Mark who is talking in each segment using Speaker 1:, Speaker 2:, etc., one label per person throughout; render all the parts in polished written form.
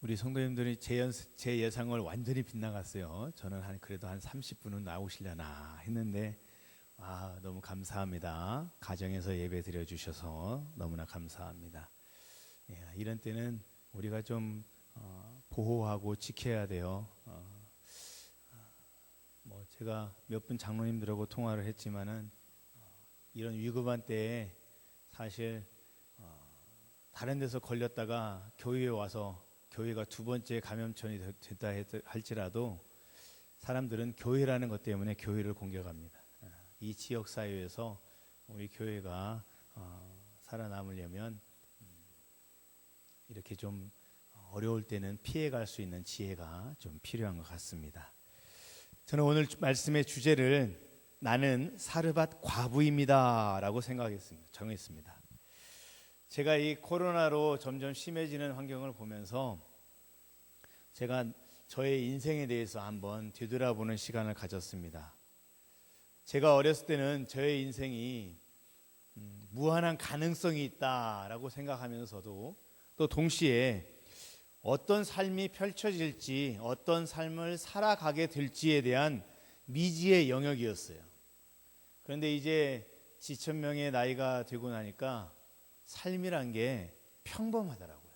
Speaker 1: 우리 성도님들이 제 예상을 완전히 빗나갔어요. 저는 그래도 한 30분은 나오시려나 했는데 너무 감사합니다. 가정에서 예배 드려주셔서 너무나 감사합니다. 이런 때는 우리가 좀 보호하고 지켜야 돼요. 제가 몇 분 장로님들하고 통화를 했지만은 이런 위급한 때에 사실 다른 데서 걸렸다가 교회에 와서 교회가 두 번째 감염천이 됐다 할지라도 사람들은 교회라는 것 때문에 교회를 공격합니다. 이 지역 사회에서 우리 교회가 살아남으려면 이렇게 좀 어려울 때는 피해갈 수 있는 지혜가 좀 필요한 것 같습니다. 저는 오늘 말씀의 주제를 나는 사르밧 과부입니다 라고 정했습니다. 제가 이 코로나로 점점 심해지는 환경을 보면서 제가 저의 인생에 대해서 한번 되돌아보는 시간을 가졌습니다. 제가 어렸을 때는 저의 인생이 무한한 가능성이 있다라고 생각하면서도 또 동시에 어떤 삶이 펼쳐질지, 어떤 삶을 살아가게 될지에 대한 미지의 영역이었어요. 그런데 이제 지천명의 나이가 되고 나니까 삶이란 게 평범하더라고요.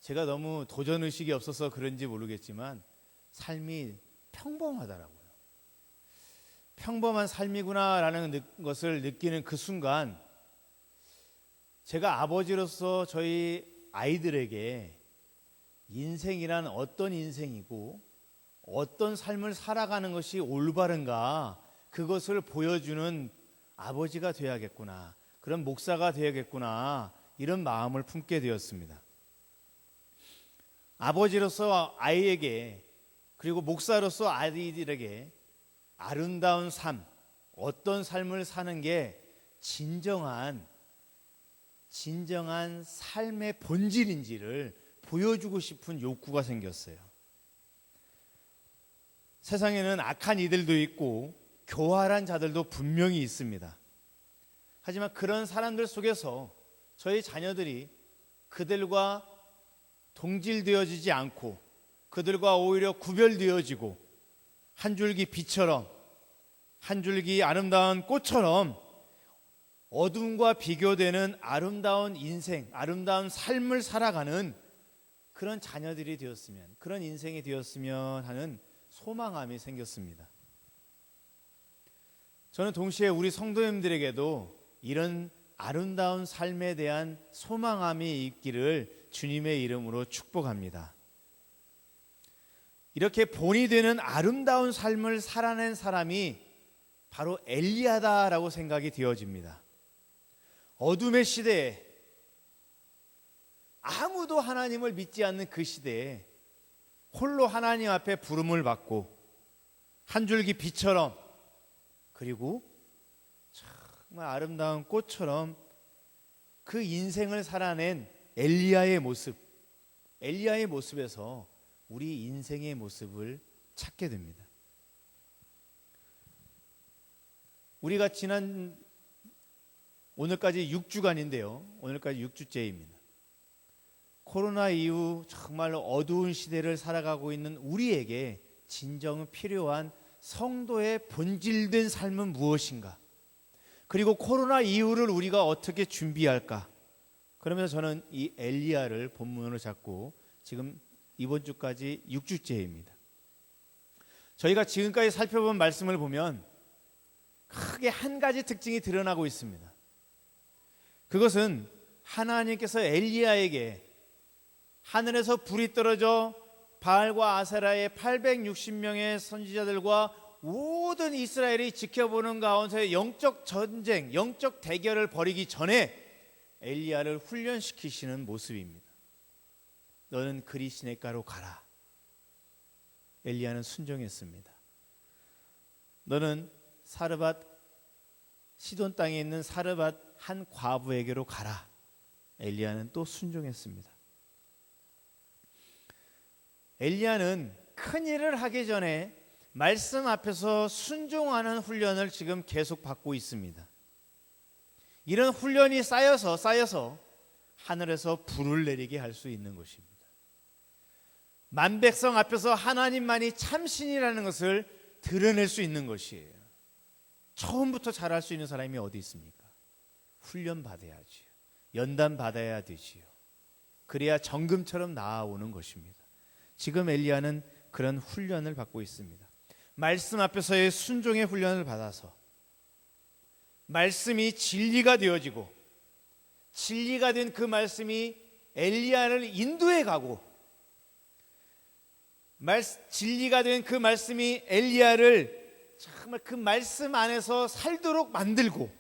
Speaker 1: 제가 너무 도전의식이 없어서 그런지 모르겠지만 삶이 평범하더라고요. 평범한 삶이구나라는 것을 느끼는 그 순간 제가 아버지로서 저희 아이들에게 인생이란 어떤 인생이고 어떤 삶을 살아가는 것이 올바른가 그것을 보여주는 아버지가 되어야겠구나, 그런 목사가 되어야겠구나, 이런 마음을 품게 되었습니다. 아버지로서 아이에게 그리고 목사로서 아이들에게 아름다운 삶, 어떤 삶을 사는 게 진정한 삶의 본질인지를 보여주고 싶은 욕구가 생겼어요. 세상에는 악한 이들도 있고 교활한 자들도 분명히 있습니다. 하지만 그런 사람들 속에서 저희 자녀들이 그들과 동질되어지지 않고 그들과 오히려 구별되어지고 한 줄기 빛처럼, 한 줄기 아름다운 꽃처럼 어둠과 비교되는 아름다운 인생, 아름다운 삶을 살아가는 그런 자녀들이 되었으면, 그런 인생이 되었으면 하는 소망함이 생겼습니다. 저는 동시에 우리 성도님들에게도 이런 아름다운 삶에 대한 소망함이 있기를 주님의 이름으로 축복합니다. 이렇게 본이 되는 아름다운 삶을 살아낸 사람이 바로 엘리야다라고 생각이 되어집니다. 어둠의 시대에, 아무도 하나님을 믿지 않는 그 시대에 홀로 하나님 앞에 부름을 받고 한 줄기 빛처럼, 그리고 정말 아름다운 꽃처럼 그 인생을 살아낸 엘리야의 모습에서 우리 인생의 모습을 찾게 됩니다. 우리가 오늘까지 6주간인데요. 오늘까지 6주째입니다. 코로나 이후 정말로 어두운 시대를 살아가고 있는 우리에게 진정 필요한 성도의 본질된 삶은 무엇인가? 그리고 코로나 이후를 우리가 어떻게 준비할까? 그러면서 저는 이 엘리야를 본문으로 잡고 지금 이번 주까지 6주째입니다. 저희가 지금까지 살펴본 말씀을 보면 크게 한 가지 특징이 드러나고 있습니다. 그것은 하나님께서 엘리야에게 하늘에서 불이 떨어져 바알과 아세라의 860명의 선지자들과 모든 이스라엘이 지켜보는 가운데 영적 전쟁, 영적 대결을 벌이기 전에 엘리야를 훈련시키시는 모습입니다. 너는 그리 시냇가로 가라. 엘리야는 순종했습니다. 너는 시돈 땅에 있는 사르밧 한 과부에게로 가라. 엘리야는 또 순종했습니다. 엘리야는 큰 일을 하기 전에 말씀 앞에서 순종하는 훈련을 지금 계속 받고 있습니다. 이런 훈련이 쌓여서 하늘에서 불을 내리게 할 수 있는 것입니다. 만백성 앞에서 하나님만이 참신이라는 것을 드러낼 수 있는 것이에요. 처음부터 잘할 수 있는 사람이 어디 있습니까? 훈련 받아야지요. 연단 받아야 되지요. 그래야 정금처럼 나아오는 것입니다. 지금 엘리야는 그런 훈련을 받고 있습니다. 말씀 앞에서의 순종의 훈련을 받아서 말씀이 진리가 되어지고 진리가 된 그 말씀이 엘리야를 인도해 가고 진리가 된 그 말씀이 엘리야를 정말 그 말씀 안에서 살도록 만들고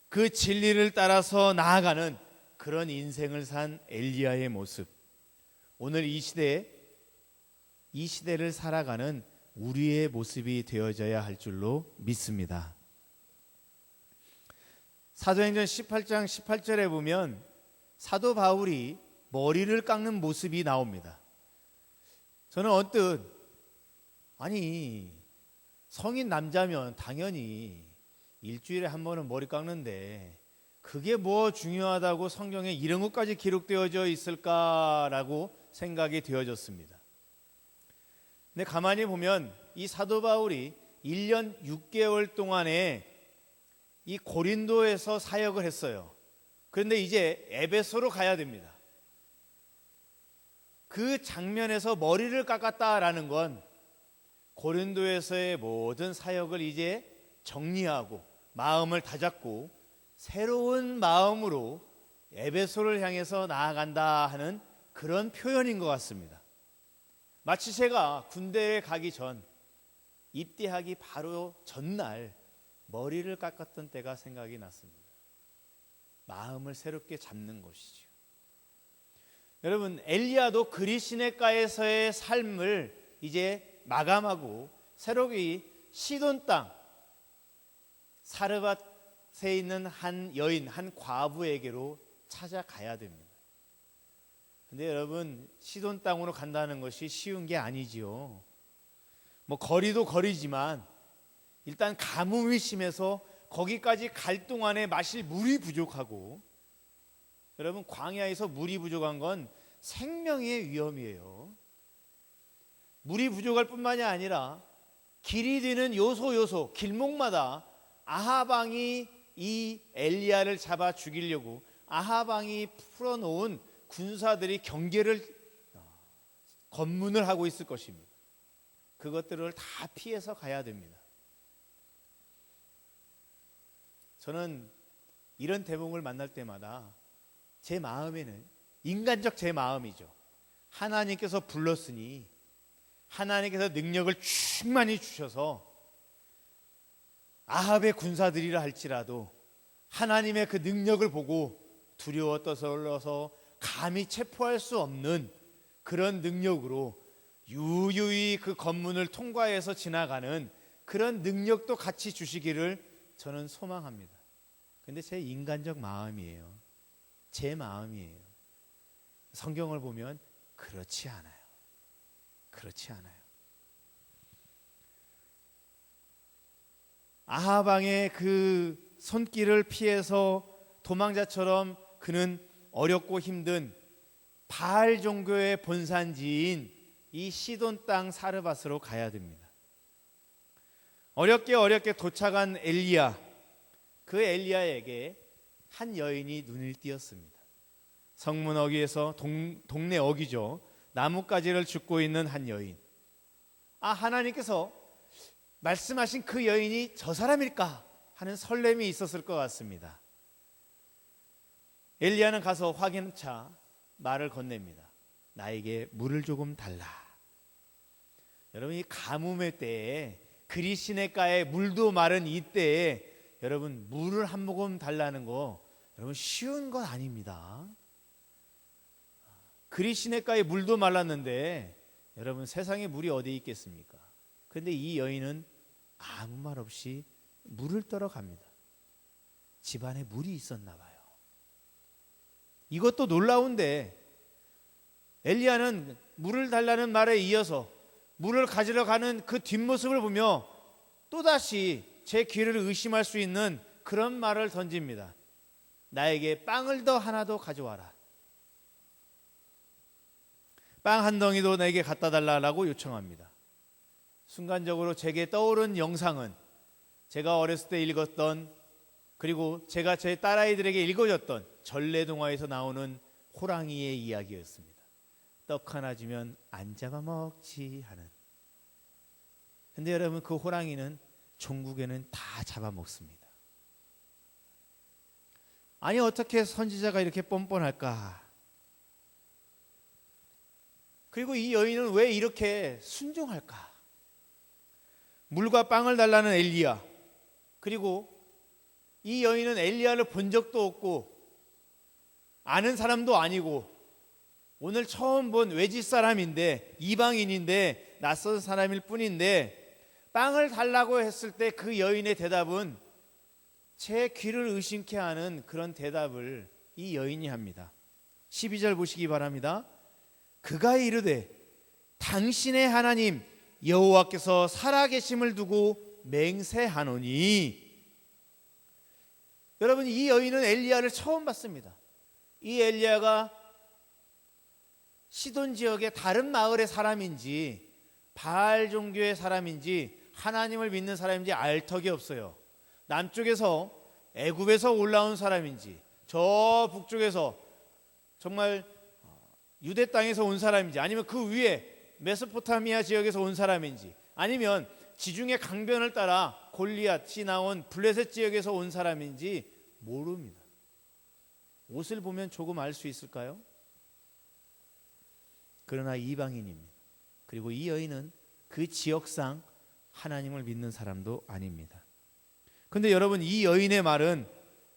Speaker 1: 그 진리를 따라서 나아가는 그런 인생을 산 엘리야의 모습, 오늘 이 시대를 살아가는 우리의 모습이 되어져야 할 줄로 믿습니다. 사도행전 18장 18절에 보면 사도 바울이 머리를 깎는 모습이 나옵니다. 저는 언뜻 성인 남자면 당연히 일주일에 한 번은 머리 깎는데 그게 뭐 중요하다고 성경에 이런 것까지 기록되어져 있을까라고 생각이 되어졌습니다. 근데 가만히 보면 이 사도 바울이 1년 6개월 동안에 이 고린도에서 사역을 했어요. 그런데 이제 에베소로 가야 됩니다. 그 장면에서 머리를 깎았다라는 건 고린도에서의 모든 사역을 이제 정리하고 마음을 다잡고 새로운 마음으로 에베소를 향해서 나아간다 하는 그런 표현인 것 같습니다. 마치 제가 군대에 가기 전 입대하기 바로 전날 머리를 깎았던 때가 생각이 났습니다. 마음을 새롭게 잡는 것이죠. 여러분, 엘리야도 그리시네가에서의 삶을 이제 마감하고 새롭게 시돈 땅 사르밧에 있는 한 여인, 한 과부에게로 찾아가야 됩니다. 근데 여러분, 시돈 땅으로 간다는 것이 쉬운 게 아니지요. 뭐 거리도 거리지만 일단 가뭄이 심해서 거기까지 갈 동안에 마실 물이 부족하고, 여러분, 광야에서 물이 부족한 건 생명의 위험이에요. 물이 부족할 뿐만이 아니라 길이 되는 요소 길목마다 아하방이 이 엘리야를 잡아 죽이려고 아하방이 풀어놓은 군사들이 검문을 하고 있을 것입니다. 그것들을 다 피해서 가야 됩니다. 저는 이런 대목을 만날 때마다 제 마음에는 인간적 제 마음이죠. 하나님께서 불렀으니 하나님께서 능력을 충만히 주셔서 아합의 군사들이라 할지라도 하나님의 그 능력을 보고 두려워 떠서 감히 체포할 수 없는 그런 능력으로 유유히 그 검문을 통과해서 지나가는 그런 능력도 같이 주시기를 저는 소망합니다. 근데 제 인간적 마음이에요. 제 마음이에요. 성경을 보면 그렇지 않아요. 그렇지 않아요. 아하방의 그 손길을 피해서 도망자처럼 그는 어렵고 힘든 바알 종교의 본산지인 이 시돈 땅 사르밧으로 가야 됩니다. 어렵게 도착한 엘리야, 그 엘리야에게 한 여인이 눈을 띄었습니다. 성문 어귀에서 동네 어귀죠. 나뭇가지를 줍고 있는 한 여인. 하나님께서 말씀하신 그 여인이 저 사람일까 하는 설렘이 있었을 것 같습니다. 엘리야는 가서 확인차 말을 건넵니다. 나에게 물을 조금 달라. 여러분, 이 가뭄의 때에 그리시네가에 물도 마른 이 때에 여러분, 물을 한 모금 달라는 거 여러분 쉬운 건 아닙니다. 그리시네가에 물도 말랐는데 여러분, 세상에 물이 어디 있겠습니까? 그런데 이 여인은 아무 말 없이 물을 떠러 갑니다. 집안에 물이 있었나 봐요. 이것도 놀라운데 엘리야는 물을 달라는 말에 이어서 물을 가지러 가는 그 뒷모습을 보며 또다시 제 귀를 의심할 수 있는 그런 말을 던집니다. 나에게 빵을 더 하나 더 가져와라. 빵 한 덩이도 내게 갖다 달라고 요청합니다. 순간적으로 제게 떠오른 영상은 제가 어렸을 때 읽었던, 그리고 제가 제 딸아이들에게 읽어줬던 전래동화에서 나오는 호랑이의 이야기였습니다. 떡 하나 주면 안 잡아먹지 하는. 근데 여러분, 그 호랑이는 종국에는 다 잡아먹습니다. 아니, 어떻게 선지자가 이렇게 뻔뻔할까? 그리고 이 여인은 왜 이렇게 순종할까? 물과 빵을 달라는 엘리야, 그리고 이 여인은 엘리야를 본 적도 없고 아는 사람도 아니고 오늘 처음 본 외지 사람인데, 이방인인데, 낯선 사람일 뿐인데 빵을 달라고 했을 때 그 여인의 대답은 제 귀를 의심케 하는 그런 대답을 이 여인이 합니다. 12절 보시기 바랍니다. 그가 이르되 당신의 하나님 여호와께서 살아계심을 두고 맹세하노니. 여러분, 이 여인은 엘리야를 처음 봤습니다. 이 엘리야가 시돈 지역의 다른 마을의 사람인지 바알 종교의 사람인지 하나님을 믿는 사람인지 알 턱이 없어요. 남쪽에서 애굽에서 올라온 사람인지 저 북쪽에서 정말 유대 땅에서 온 사람인지, 아니면 그 위에 메소포타미아 지역에서 온 사람인지, 아니면 지중해 강변을 따라 골리앗이 나온 블레셋 지역에서 온 사람인지 모릅니다. 옷을 보면 조금 알 수 있을까요? 그러나 이방인입니다. 그리고 이 여인은 그 지역상 하나님을 믿는 사람도 아닙니다. 근데 여러분, 이 여인의 말은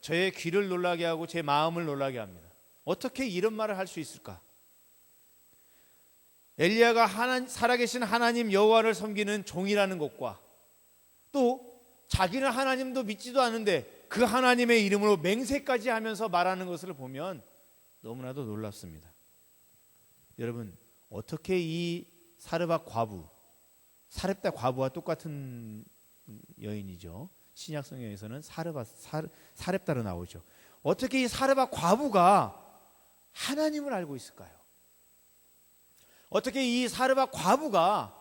Speaker 1: 저의 귀를 놀라게 하고 제 마음을 놀라게 합니다. 어떻게 이런 말을 할 수 있을까? 엘리야가 살아계신 하나님 여호와를 섬기는 종이라는 것과 또 자기는 하나님도 믿지도 않는데 그 하나님의 이름으로 맹세까지 하면서 말하는 것을 보면 너무나도 놀랍습니다. 여러분, 어떻게 이 사렙다 과부와 똑같은 여인이죠. 신약 성경에서는 사렙다로 나오죠. 어떻게 이 사렙다 과부가 하나님을 알고 있을까요? 어떻게 이 사렙다 과부가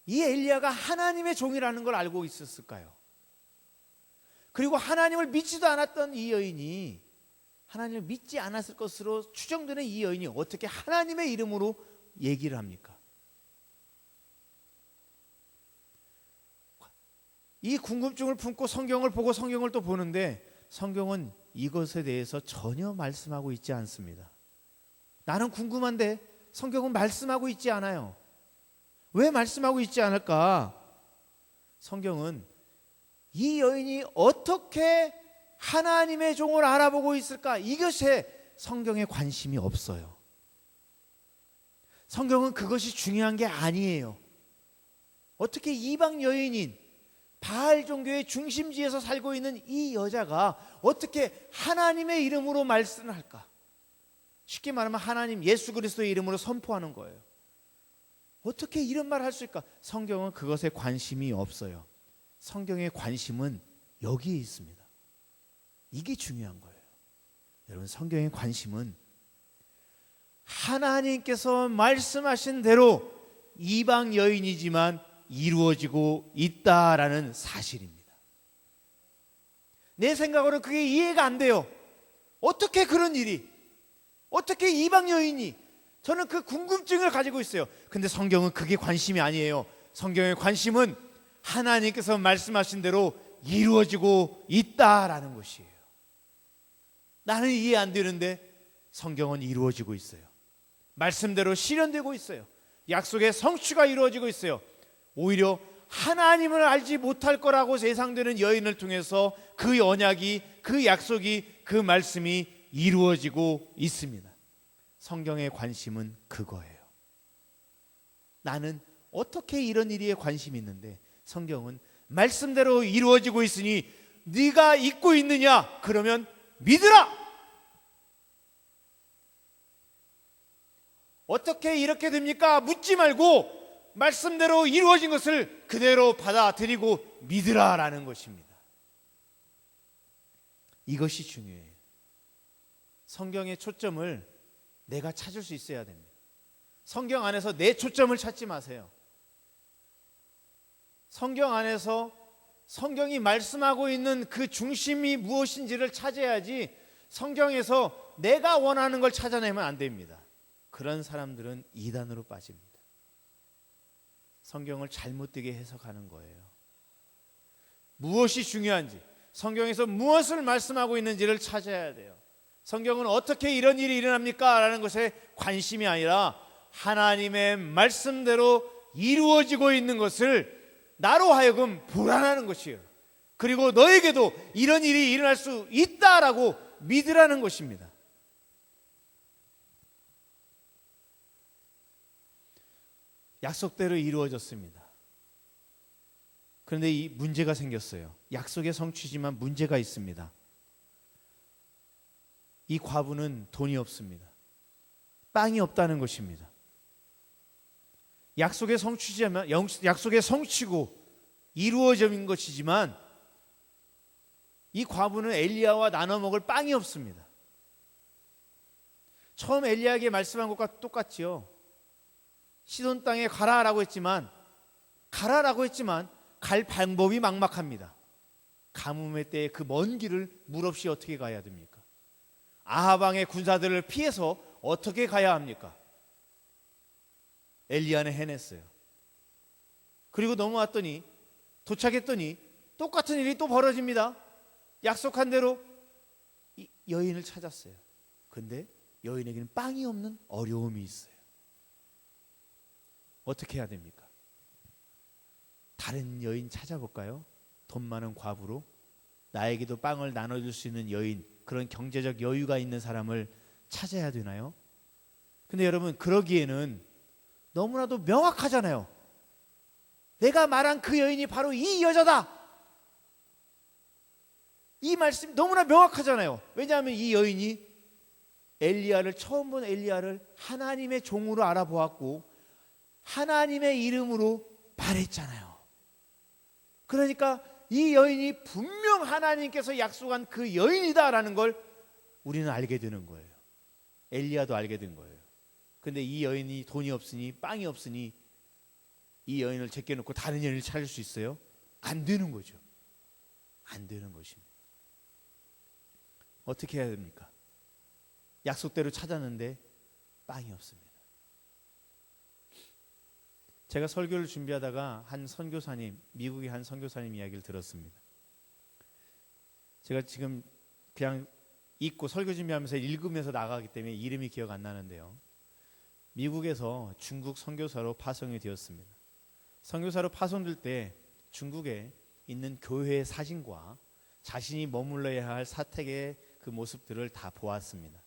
Speaker 1: 이 엘리야가 하나님의 종이라는 걸 알고 있었을까요? 그리고 하나님을 믿지도 않았던 이 여인이, 하나님을 믿지 않았을 것으로 추정되는 이 여인이 어떻게 하나님의 이름으로 얘기를 합니까? 이 궁금증을 품고 성경을 보고 성경을 또 보는데 성경은 이것에 대해서 전혀 말씀하고 있지 않습니다. 나는 궁금한데 성경은 말씀하고 있지 않아요. 왜 말씀하고 있지 않을까? 성경은 이 여인이 어떻게 하나님의 종을 알아보고 있을까? 이것에 성경에 관심이 없어요. 성경은 그것이 중요한 게 아니에요. 어떻게 이방 여인인 바알 종교의 중심지에서 살고 있는 이 여자가 어떻게 하나님의 이름으로 말씀을 할까? 쉽게 말하면 하나님 예수 그리스도의 이름으로 선포하는 거예요. 어떻게 이런 말을 할 수 있을까? 성경은 그것에 관심이 없어요. 성경의 관심은 여기에 있습니다. 이게 중요한 거예요. 여러분, 성경의 관심은 하나님께서 말씀하신 대로 이방 여인이지만 이루어지고 있다라는 사실입니다. 내 생각으로는 그게 이해가 안 돼요. 어떻게 그런 일이, 어떻게 이방 여인이, 저는 그 궁금증을 가지고 있어요. 근데 성경은 그게 관심이 아니에요. 성경의 관심은 하나님께서 말씀하신 대로 이루어지고 있다라는 것이에요. 나는 이해 안 되는데 성경은 이루어지고 있어요. 말씀대로 실현되고 있어요. 약속의 성취가 이루어지고 있어요. 오히려 하나님을 알지 못할 거라고 예상되는 여인을 통해서 그 언약이, 그 약속이, 그 말씀이 이루어지고 있습니다. 성경의 관심은 그거예요. 나는 어떻게 이런 일에 관심이 있는데 성경은 말씀대로 이루어지고 있으니 네가 잊고 있느냐? 그러면 믿으라! 어떻게 이렇게 됩니까? 묻지 말고 말씀대로 이루어진 것을 그대로 받아들이고 믿으라라는 것입니다. 이것이 중요해요. 성경의 초점을 내가 찾을 수 있어야 됩니다. 성경 안에서 내 초점을 찾지 마세요. 성경 안에서 성경이 말씀하고 있는 그 중심이 무엇인지를 찾아야지 성경에서 내가 원하는 걸 찾아내면 안 됩니다. 그런 사람들은 이단으로 빠집니다. 성경을 잘못되게 해석하는 거예요. 무엇이 중요한지, 성경에서 무엇을 말씀하고 있는지를 찾아야 돼요. 성경은 어떻게 이런 일이 일어납니까? 라는 것에 관심이 아니라 하나님의 말씀대로 이루어지고 있는 것을 나로 하여금 보라는 것이에요. 그리고 너에게도 이런 일이 일어날 수 있다라고 믿으라는 것입니다. 약속대로 이루어졌습니다. 그런데 이 문제가 생겼어요. 약속의 성취지만 문제가 있습니다. 이 과부는 돈이 없습니다. 빵이 없다는 것입니다. 약속의 성취지만, 약속의 성취고 이루어진 것이지만 이 과부는 엘리야와 나눠 먹을 빵이 없습니다. 처음 엘리야에게 말씀한 것과 똑같지요. 시돈 땅에 가라라고 했지만 갈 방법이 막막합니다. 가뭄의 때에 그 먼 길을 물 없이 어떻게 가야 됩니까? 아합 왕의 군사들을 피해서 어떻게 가야 합니까? 엘리야는 해냈어요. 그리고 넘어왔더니 도착했더니 똑같은 일이 또 벌어집니다. 약속한 대로 여인을 찾았어요. 근데 여인에게는 빵이 없는 어려움이 있어요. 어떻게 해야 됩니까? 다른 여인 찾아볼까요? 돈 많은 과부로 나에게도 빵을 나눠줄 수 있는 여인, 그런 경제적 여유가 있는 사람을 찾아야 되나요? 근데 여러분, 그러기에는 너무나도 명확하잖아요. 내가 말한 그 여인이 바로 이 여자다. 이 말씀이 너무나 명확하잖아요. 왜냐하면 이 여인이 처음 본 엘리야를 하나님의 종으로 알아보았고 하나님의 이름으로 말했잖아요. 그러니까 이 여인이 분명 하나님께서 약속한 그 여인이다라는 걸 우리는 알게 되는 거예요. 엘리야도 알게 된 거예요. 근데 이 여인이 돈이 없으니, 빵이 없으니 이 여인을 제껴놓고 다른 여인을 찾을 수 있어요? 안 되는 거죠. 안 되는 것입니다. 어떻게 해야 됩니까? 약속대로 찾았는데 빵이 없습니다. 제가 설교를 준비하다가 한 선교사님, 미국의 한 선교사님 이야기를 들었습니다. 제가 지금 그냥 읽고 설교 준비하면서 읽으면서 나가기 때문에 이름이 기억 안 나는데요. 미국에서 중국 선교사로 파송이 되었습니다. 선교사로 파송될 때 중국에 있는 교회의 사진과 자신이 머물러야 할 사택의 그 모습들을 다 보았습니다.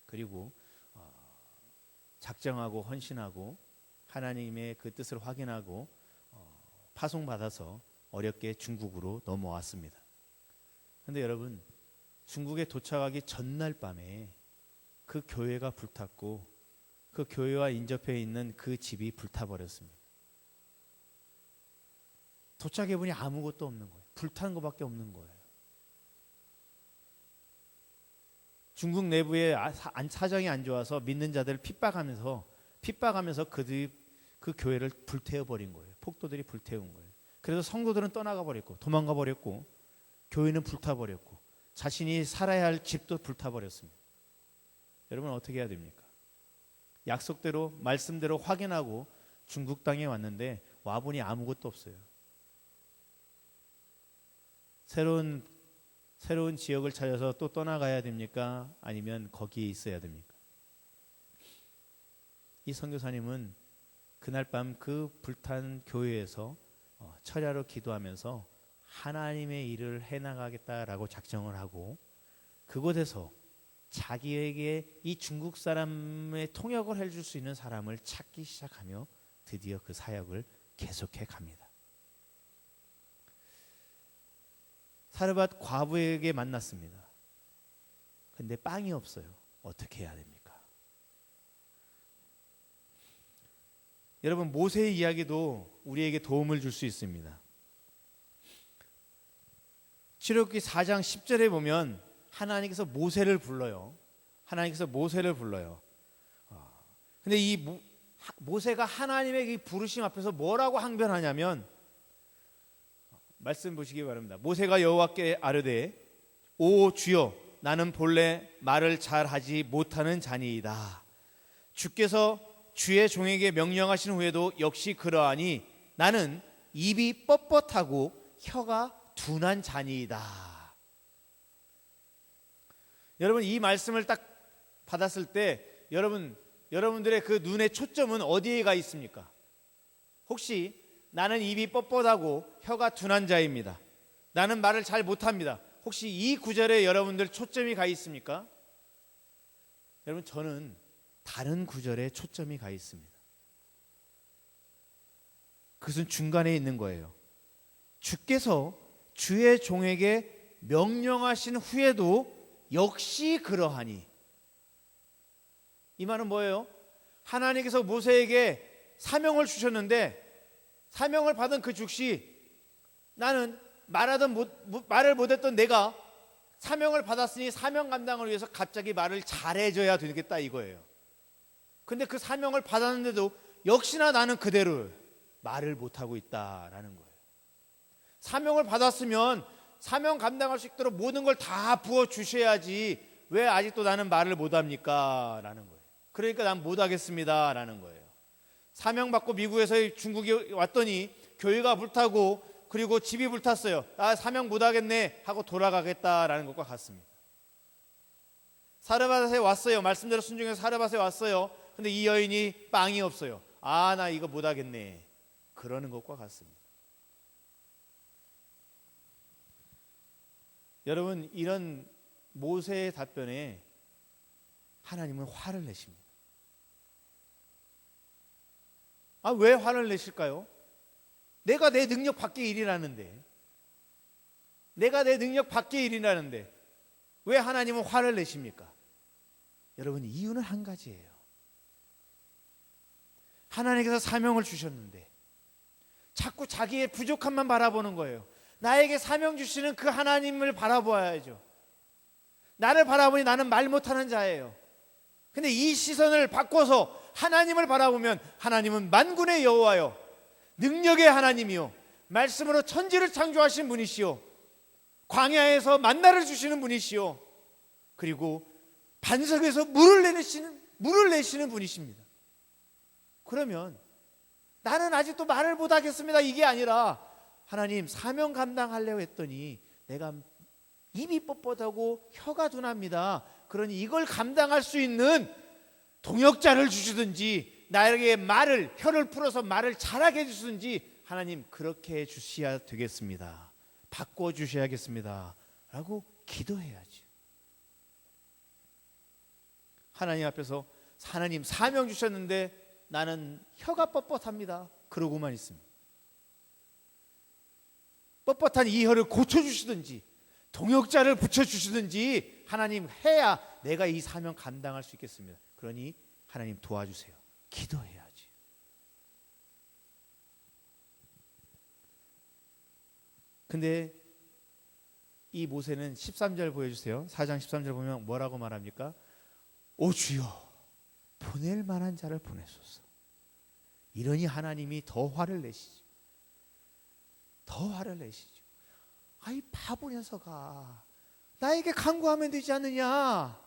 Speaker 1: 그리고 작정하고 헌신하고 하나님의 그 뜻을 확인하고 파송받아서 어렵게 중국으로 넘어왔습니다. 그런데 여러분, 중국에 도착하기 전날 밤에 그 교회가 불탔고 그 교회와 인접해 있는 그 집이 불타버렸습니다. 도착해보니 아무것도 없는 거예요. 불탄 것밖에 없는 거예요. 중국 내부에 사정이 안 좋아서 믿는 자들을 핍박하면서 그 교회를 불태워버린 거예요. 폭도들이 불태운 거예요. 그래서 성도들은 떠나가 버렸고 도망가 버렸고 교회는 불타버렸고 자신이 살아야 할 집도 불타버렸습니다. 여러분, 어떻게 해야 됩니까? 약속대로 말씀대로 확인하고 중국 땅에 왔는데 와보니 아무것도 없어요. 새로운 지역을 찾아서 또 떠나가야 됩니까? 아니면 거기에 있어야 됩니까? 이 선교사님은 그날 밤 그 불탄 교회에서 철야로 기도하면서 하나님의 일을 해나가겠다라고 작정을 하고 그곳에서 자기에게 이 중국 사람의 통역을 해줄 수 있는 사람을 찾기 시작하며 드디어 그 사역을 계속해 갑니다. 사르밧 과부에게 만났습니다. 근데 빵이 없어요. 어떻게 해야 됩니까? 여러분, 모세의 이야기도 우리에게 도움을 줄 수 있습니다. 출애굽기 4장 10절에 보면 하나님께서 모세를 불러요. 하나님께서 모세를 불러요. 근데 이 모세가 하나님의 이 부르심 앞에서 뭐라고 항변하냐면, 말씀 보시기 바랍니다. 모세가 여호와께 아뢰되 오 주여 나는 본래 말을 잘하지 못하는 자니이다. 주께서 주의 종에게 명령하신 후에도 역시 그러하니 나는 입이 뻣뻣하고 혀가 둔한 자니이다. 여러분, 이 말씀을 딱 받았을 때 여러분들의 그 눈의 초점은 어디에 가 있습니까? 혹시 나는 입이 뻣뻣하고 혀가 둔한 자입니다, 나는 말을 잘 못합니다, 혹시 이 구절에 여러분들 초점이 가 있습니까? 여러분, 저는 다른 구절에 초점이 가 있습니다. 그것은 중간에 있는 거예요. 주께서 주의 종에게 명령하신 후에도 역시 그러하니. 이 말은 뭐예요? 하나님께서 모세에게 사명을 주셨는데 사명을 받은 그 즉시 나는 말을 못했던 내가 사명을 받았으니 사명 감당을 위해서 갑자기 말을 잘해줘야 되겠다 이거예요. 근데 그 사명을 받았는데도 역시나 나는 그대로 말을 못하고 있다라는 거예요. 사명을 받았으면 사명 감당할 수 있도록 모든 걸 다 부어주셔야지 왜 아직도 나는 말을 못합니까? 라는 거예요. 그러니까 난 못하겠습니다 라는 거예요. 사명 받고 미국에서 중국에 왔더니 교회가 불타고 그리고 집이 불탔어요. 나 사명 못하겠네 하고 돌아가겠다라는 것과 같습니다. 사르밧에 왔어요. 말씀대로 순종해서 사르밧에 왔어요. 근데 이 여인이 빵이 없어요. 아, 나 이거 못하겠네, 그러는 것과 같습니다. 여러분, 이런 모세의 답변에 하나님은 화를 내십니다. 왜 화를 내실까요? 내가 내 능력 밖의 일이라는데, 내가 내 능력 밖의 일이라는데 왜 하나님은 화를 내십니까? 여러분, 이유는 한 가지예요. 하나님께서 사명을 주셨는데 자꾸 자기의 부족함만 바라보는 거예요. 나에게 사명 주시는 그 하나님을 바라보아야죠. 나를 바라보니 나는 말 못하는 자예요. 근데 이 시선을 바꿔서 하나님을 바라보면 하나님은 만군의 여호와요, 능력의 하나님이요, 말씀으로 천지를 창조하신 분이시요, 광야에서 만나를 주시는 분이시요, 그리고 반석에서 물을 내시는 분이십니다. 그러면 나는 아직도 말을 못하겠습니다 이게 아니라, 하나님 사명 감당하려고 했더니 내가 입이 뻣뻣하고 혀가 둔합니다. 그러니 이걸 감당할 수 있는 동역자를 주시든지 나에게 혀를 풀어서 말을 잘하게 해주시든지 하나님 그렇게 해주셔야 되겠습니다, 바꿔주셔야겠습니다 라고 기도해야지. 하나님 앞에서 하나님 사명 주셨는데 나는 혀가 뻣뻣합니다 그러고만 있습니다. 뻣뻣한 이 혀를 고쳐주시든지 동역자를 붙여주시든지 하나님 해야 내가 이 사명 감당할 수 있겠습니다. 그러니 하나님 도와주세요, 기도해야지. 근데 이 모세는 13절 보여주세요. 4장 13절 보면 뭐라고 말합니까? 오 주여 보낼 만한 자를 보내소서. 이러니 하나님이 더 화를 내시죠. 더 화를 내시죠. 아이 바보 녀석아, 나에게 간구하면 되지 않느냐.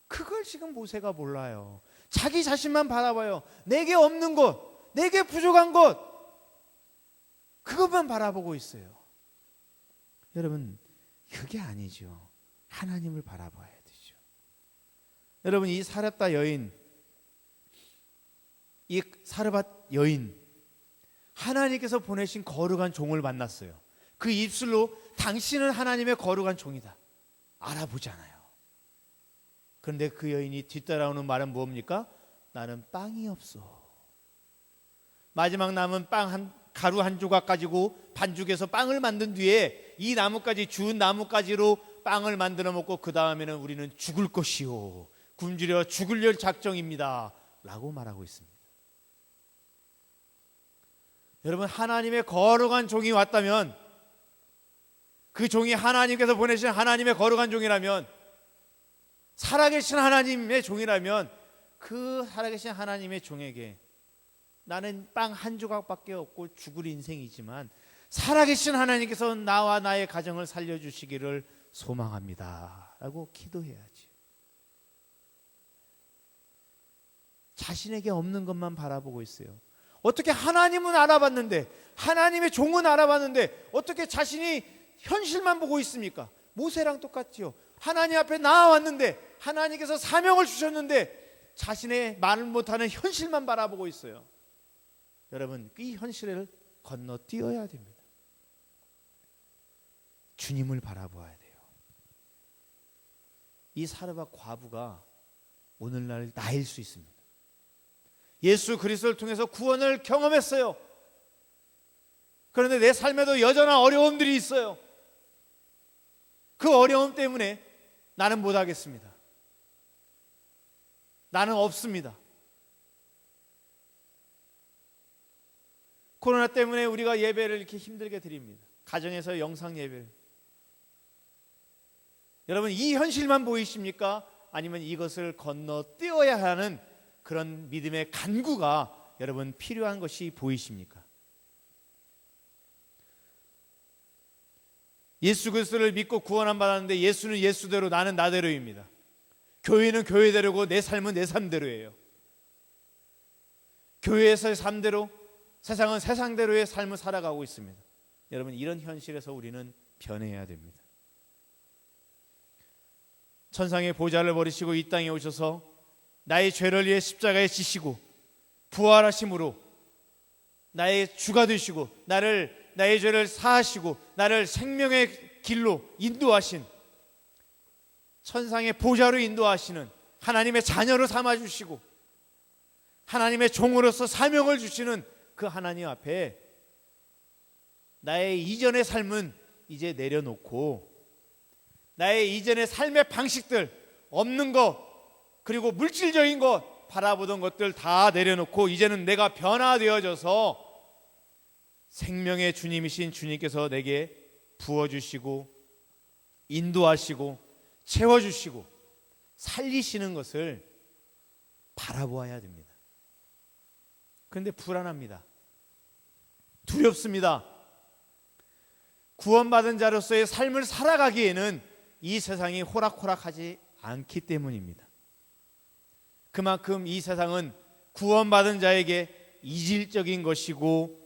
Speaker 1: 그걸 지금 모세가 몰라요. 자기 자신만 바라봐요. 내게 없는 것, 내게 부족한 것, 그것만 바라보고 있어요. 여러분, 그게 아니죠. 하나님을 바라봐야 되죠. 여러분, 이 사렙다 여인, 이 사르밧 여인, 하나님께서 보내신 거룩한 종을 만났어요. 그 입술로 당신은 하나님의 거룩한 종이다 알아보잖아요. 그런데 그 여인이 뒤따라오는 말은 뭡니까? 나는 빵이 없어. 마지막 남은 가루 한 조각 가지고 반죽해서 빵을 만든 뒤에 이 나뭇가지, 주운 나뭇가지로 빵을 만들어 먹고 그 다음에는 우리는 죽을 것이요 굶주려 죽을 작정입니다 라고 말하고 있습니다. 여러분, 하나님의 거룩한 종이 왔다면, 그 종이 하나님께서 보내신 하나님의 거룩한 종이라면 살아계신 하나님의 종이라면 그 살아계신 하나님의 종에게 나는 빵 한 조각밖에 없고 죽을 인생이지만 살아계신 하나님께서 나와 나의 가정을 살려주시기를 소망합니다 라고 기도해야지. 자신에게 없는 것만 바라보고 있어요. 어떻게 하나님은 알아봤는데, 하나님의 종은 알아봤는데 어떻게 자신이 현실만 보고 있습니까? 모세랑 똑같지요. 하나님 앞에 나와왔는데 하나님께서 사명을 주셨는데 자신의 말을 못하는 현실만 바라보고 있어요. 여러분, 이 현실을 건너뛰어야 됩니다. 주님을 바라보아야 돼요. 이 사르밧 과부가 오늘날 나일 수 있습니다. 예수 그리스도를 통해서 구원을 경험했어요. 그런데 내 삶에도 여전한 어려움들이 있어요. 그 어려움 때문에 나는 못하겠습니다. 나는 없습니다. 코로나 때문에 우리가 예배를 이렇게 힘들게 드립니다. 가정에서 영상 예배를. 여러분, 이 현실만 보이십니까? 아니면 이것을 건너뛰어야 하는 그런 믿음의 간구가 여러분 필요한 것이 보이십니까? 예수 그리스도를 믿고 구원함 받았는데 예수는 예수대로 나는 나대로입니다. 교회는 교회대로고 내 삶은 내 삶대로예요. 교회에서의 삶대로, 세상은 세상대로의 삶을 살아가고 있습니다. 여러분, 이런 현실에서 우리는 변해야 됩니다. 천상의 보좌를 버리시고 이 땅에 오셔서 나의 죄를 위해 십자가에 지시고 부활하심으로 나의 주가 되시고 나의 죄를 사하시고 나를 생명의 길로 인도하신, 천상의 보좌로 인도하시는 하나님의 자녀로 삼아주시고 하나님의 종으로서 사명을 주시는 그 하나님 앞에 나의 이전의 삶은 이제 내려놓고 나의 이전의 삶의 방식들, 없는 것, 그리고 물질적인 것, 바라보던 것들 다 내려놓고 이제는 내가 변화되어져서 생명의 주님이신 주님께서 내게 부어주시고 인도하시고 채워주시고 살리시는 것을 바라보아야 됩니다. 그런데 불안합니다. 두렵습니다. 구원받은 자로서의 삶을 살아가기에는 이 세상이 호락호락하지 않기 때문입니다. 그만큼 이 세상은 구원받은 자에게 이질적인 것이고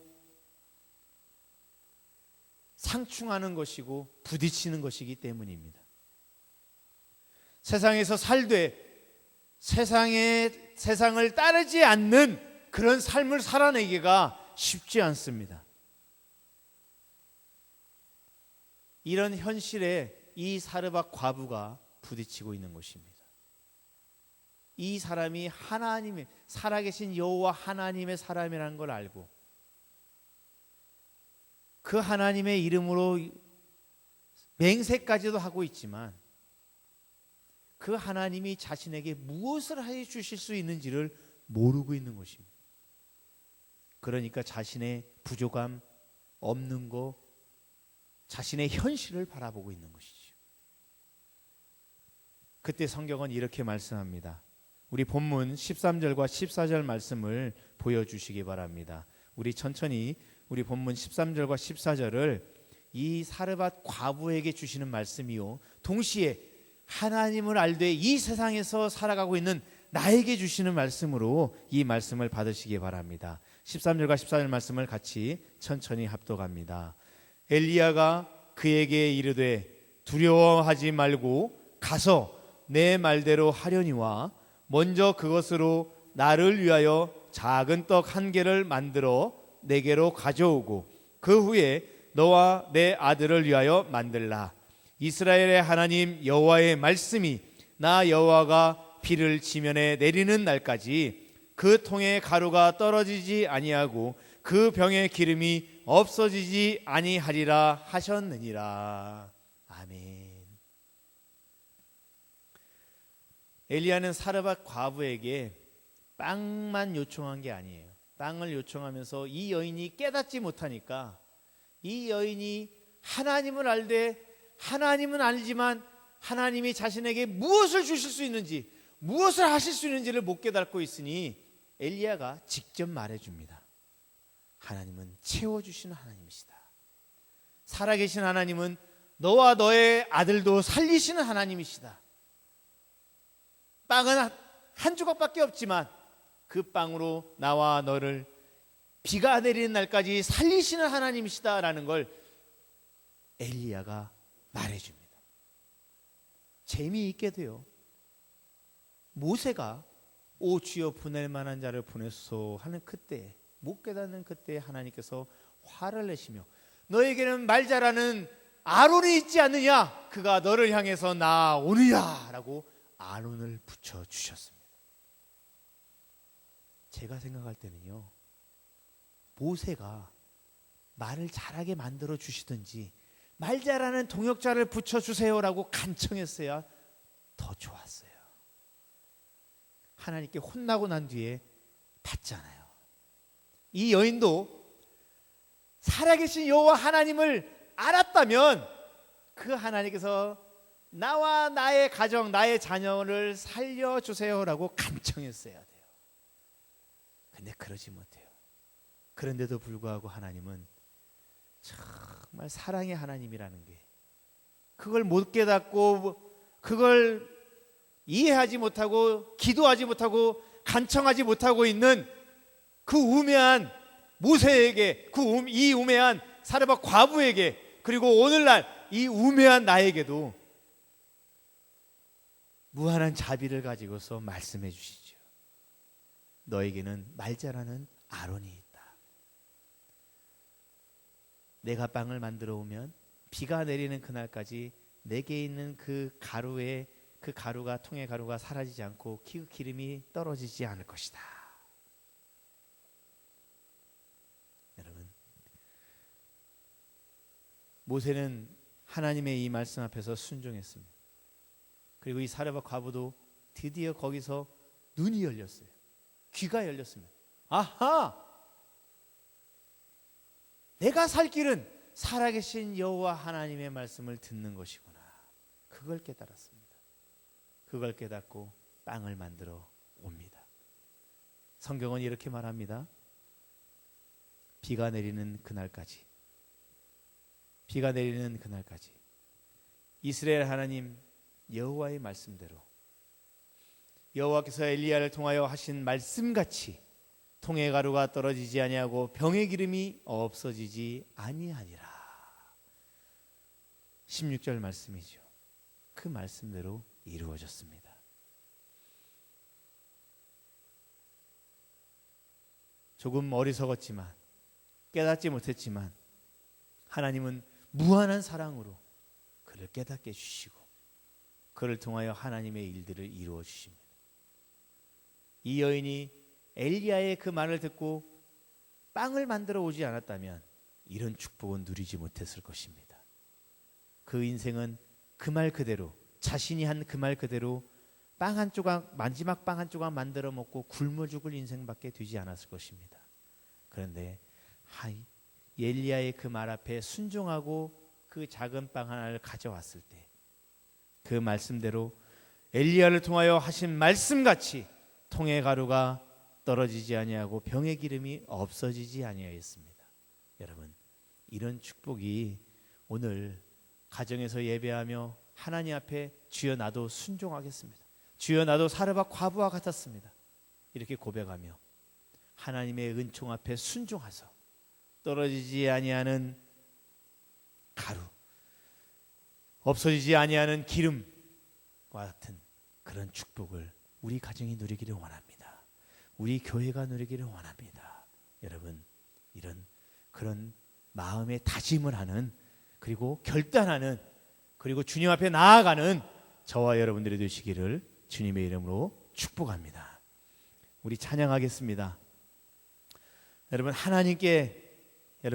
Speaker 1: 상충하는 것이고 부딪히는 것이기 때문입니다. 세상에서 살되 세상을 따르지 않는 그런 삶을 살아내기가 쉽지 않습니다. 이런 현실에 이 사르밧 과부가 부딪히고 있는 것입니다. 이 사람이 하나님의 살아계신 여호와 하나님의 사람이라는 걸 알고 그 하나님의 이름으로 맹세까지도 하고 있지만 그 하나님이 자신에게 무엇을 해 주실 수 있는지를 모르고 있는 것입니다. 그러니까 자신의 부족함, 없는 것, 자신의 현실을 바라보고 있는 것이죠. 그때 성경은 이렇게 말씀합니다. 우리 본문 13절과 14절 말씀을 보여주시기 바랍니다. 우리 천천히 우리 본문 13절과 14절을 이 사르밧 과부에게 주시는 말씀이요, 동시에 하나님을 알되 이 세상에서 살아가고 있는 나에게 주시는 말씀으로 이 말씀을 받으시기 바랍니다. 13절과 14절 말씀을 같이 천천히 합독합니다. 엘리야가 그에게 이르되 두려워하지 말고 가서 내 말대로 하려니와 먼저 그것으로 나를 위하여 작은 떡 한 개를 만들어 내게로 가져오고 그 후에 너와 내 아들을 위하여 만들라. 이스라엘의 하나님 여호와의 말씀이 나 여호와가 비를 지면에 내리는 날까지 그 통에 가루가 떨어지지 아니하고 그 병의 기름이 없어지지 아니하리라 하셨느니라. 아멘. 엘리야는 사르밧 과부에게 빵만 요청한 게 아니에요. 빵을 요청하면서 이 여인이 깨닫지 못하니까 이 여인이 하나님을 알되 하나님은 알지만 하나님이 자신에게 무엇을 주실 수 있는지, 무엇을 하실 수 있는지를 못 깨닫고 있으니 엘리야가 직접 말해줍니다. 하나님은 채워주시는 하나님이시다. 살아계신 하나님은 너와 너의 아들도 살리시는 하나님이시다. 빵은 한 조각밖에 없지만 그 빵으로 나와 너를 비가 내리는 날까지 살리시는 하나님이시다라는 걸 엘리야가 말해줍니다. 재미있게도요, 모세가 오 주여 보낼 만한 자를 보냈소 하는 그때, 못 깨닫는 그때 하나님께서 화를 내시며 너에게는 말 잘하는 아론이 있지 않느냐, 그가 너를 향해서 나오느냐 라고 아론을 붙여주셨습니다. 제가 생각할 때는요, 모세가 말을 잘하게 만들어 주시든지 말 잘하는 동역자를 붙여주세요라고 간청했어야 더 좋았어요. 하나님께 혼나고 난 뒤에 받잖아요. 이 여인도 살아계신 여호와 하나님을 알았다면 그 하나님께서 나와 나의 가정, 나의 자녀를 살려주세요라고 간청했어야 돼요. 근데 그러지 못해요. 그런데도 불구하고 하나님은 정말 사랑의 하나님이라는 게, 그걸 못 깨닫고 그걸 이해하지 못하고 기도하지 못하고 간청하지 못하고 있는 그 우매한 모세에게, 이 우매한 사르밧 과부에게, 그리고 오늘날 이 우매한 나에게도 무한한 자비를 가지고서 말씀해 주시죠. 너에게는 말 잘하는 아론이 있다. 내가 빵을 만들어 오면 비가 내리는 그날까지 내게 있는 그 가루가, 통의 가루가 사라지지 않고 기름이 떨어지지 않을 것이다. 여러분, 모세는 하나님의 이 말씀 앞에서 순종했습니다. 그리고 이 사르밧 과부도 드디어 거기서 눈이 열렸어요. 귀가 열렸습니다. 아하! 내가 살 길은 살아계신 여호와 하나님의 말씀을 듣는 것이구나. 그걸 깨달았습니다. 그걸 깨닫고 빵을 만들어 옵니다. 성경은 이렇게 말합니다. 비가 내리는 그날까지 이스라엘 하나님 여호와의 말씀대로, 여호와께서 엘리야를 통하여 하신 말씀같이 통의 가루가 떨어지지 아니하고 병의 기름이 없어지지 아니하니라. 16절 말씀이죠. 그 말씀대로 이루어졌습니다. 조금 어리석었지만, 깨닫지 못했지만 하나님은 무한한 사랑으로 그를 깨닫게 해주시고 그를 통하여 하나님의 일들을 이루어 주십니다. 이 여인이 엘리야의 그 말을 듣고 빵을 만들어 오지 않았다면 이런 축복은 누리지 못했을 것입니다. 그 인생은 그 말 그대로, 자신이 한 그 말 그대로 빵 한 조각, 마지막 빵 한 조각 만들어 먹고 굶어 죽을 인생밖에 되지 않았을 것입니다. 그런데 엘리야의 그 말 앞에 순종하고 그 작은 빵 하나를 가져왔을 때 그 말씀대로 엘리야를 통하여 하신 말씀같이 통의 가루가 떨어지지 아니하고 병의 기름이 없어지지 아니하였습니다. 여러분, 이런 축복이 오늘 가정에서 예배하며 하나님 앞에 주여 나도 순종하겠습니다. 주여 나도 사르밧 과부와 같았습니다. 이렇게 고백하며 하나님의 은총 앞에 순종하서 떨어지지 아니하는 가루, 없어지지 아니하는 기름과 같은 그런 축복을 우리 가정이 누리기를 원합니다. 우리 교회가 누리기를 원합니다. 여러분, 그런 마음의 다짐을 하는, 그리고 결단하는, 그리고 주님 앞에 나아가는 저와 여러분들이 되시기를 주님의 이름으로 축복합니다. 우리 찬양하겠습니다. 여러분, 하나님께